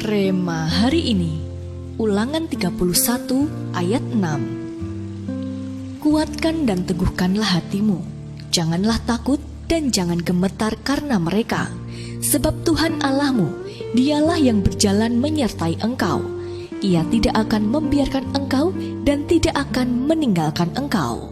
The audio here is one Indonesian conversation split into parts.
Rema hari ini, Ulangan 31 ayat 6. Kuatkan dan teguhkanlah hatimu, janganlah takut dan jangan gemetar karena mereka, sebab Tuhan Allahmu, dialah yang berjalan menyertai engkau. Ia tidak akan membiarkan engkau dan tidak akan meninggalkan engkau.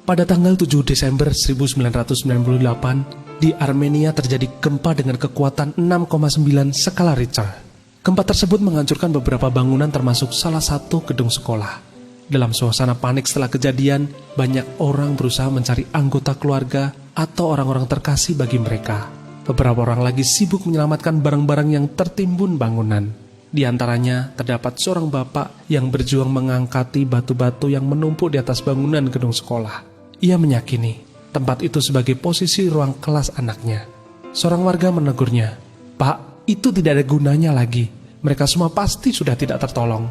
Pada tanggal 7 Desember 1998, di Armenia terjadi gempa dengan kekuatan 6,9 skala Richter. Gempa tersebut menghancurkan beberapa bangunan termasuk salah satu gedung sekolah. Dalam suasana panik setelah kejadian, banyak orang berusaha mencari anggota keluarga atau orang-orang terkasih bagi mereka. Beberapa orang lagi sibuk menyelamatkan barang-barang yang tertimbun bangunan. Di antaranya terdapat seorang bapak yang berjuang mengangkati batu-batu yang menumpuk di atas bangunan gedung sekolah. Ia meyakini tempat itu sebagai posisi ruang kelas anaknya. Seorang warga menegurnya, "Pak, itu tidak ada gunanya lagi. Mereka semua pasti sudah tidak tertolong."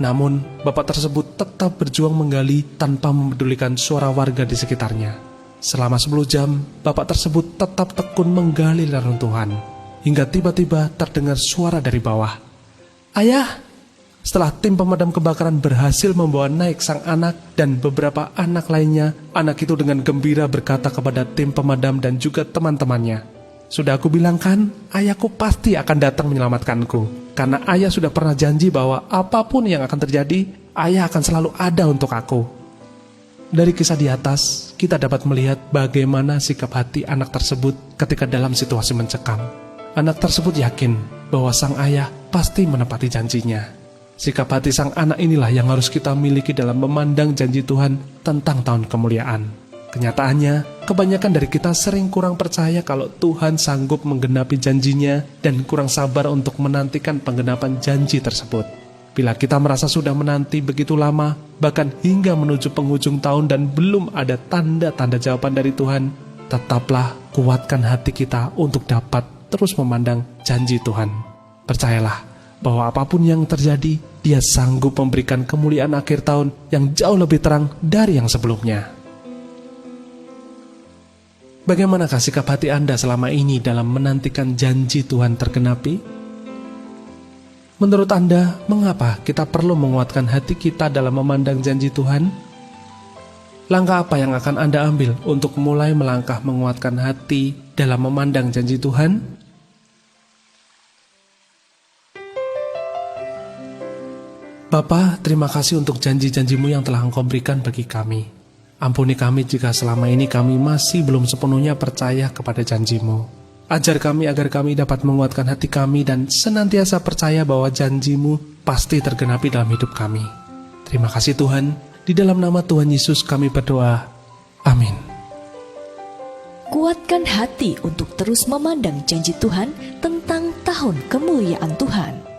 Namun, bapak tersebut tetap berjuang menggali tanpa memedulikan suara warga di sekitarnya. Selama 10 jam, bapak tersebut tetap tekun menggali reruntuhan. Hingga tiba-tiba terdengar suara dari bawah, "Ayah!" Setelah tim pemadam kebakaran berhasil membawa naik sang anak dan beberapa anak lainnya, anak itu dengan gembira berkata kepada tim pemadam dan juga teman-temannya, "Sudah aku bilang kan, ayahku pasti akan datang menyelamatkanku. Karena ayah sudah pernah janji bahwa apapun yang akan terjadi, ayah akan selalu ada untuk aku." Dari kisah di atas, kita dapat melihat bagaimana sikap hati anak tersebut ketika dalam situasi mencekam. Anak tersebut yakin bahwa sang ayah pasti menepati janjinya. Sikap hati sang anak inilah yang harus kita miliki dalam memandang janji Tuhan tentang tahun kemuliaan. Kenyataannya, kebanyakan dari kita sering kurang percaya kalau Tuhan sanggup menggenapi janjinya dan kurang sabar untuk menantikan penggenapan janji tersebut. Bila kita merasa sudah menanti begitu lama, bahkan hingga menuju penghujung tahun dan belum ada tanda-tanda jawaban dari Tuhan, tetaplah kuatkan hati kita untuk dapat terus memandang janji Tuhan. Percayalah bahwa apapun yang terjadi, Dia sanggup memberikan kemuliaan akhir tahun yang jauh lebih terang dari yang sebelumnya. Bagaimanakah sikap hati Anda selama ini dalam menantikan janji Tuhan tergenapi? Menurut Anda, mengapa kita perlu menguatkan hati kita dalam memandang janji Tuhan? Langkah apa yang akan Anda ambil untuk mulai melangkah menguatkan hati dalam memandang janji Tuhan? Bapa, terima kasih untuk janji-janji-Mu yang telah Engkau berikan bagi kami. Ampuni kami jika selama ini kami masih belum sepenuhnya percaya kepada janji-Mu. Ajar kami agar kami dapat menguatkan hati kami dan senantiasa percaya bahwa janji-Mu pasti tergenapi dalam hidup kami. Terima kasih Tuhan, di dalam nama Tuhan Yesus kami berdoa. Amin. Kuatkan hati untuk terus memandang janji Tuhan tentang tahun kemuliaan Tuhan.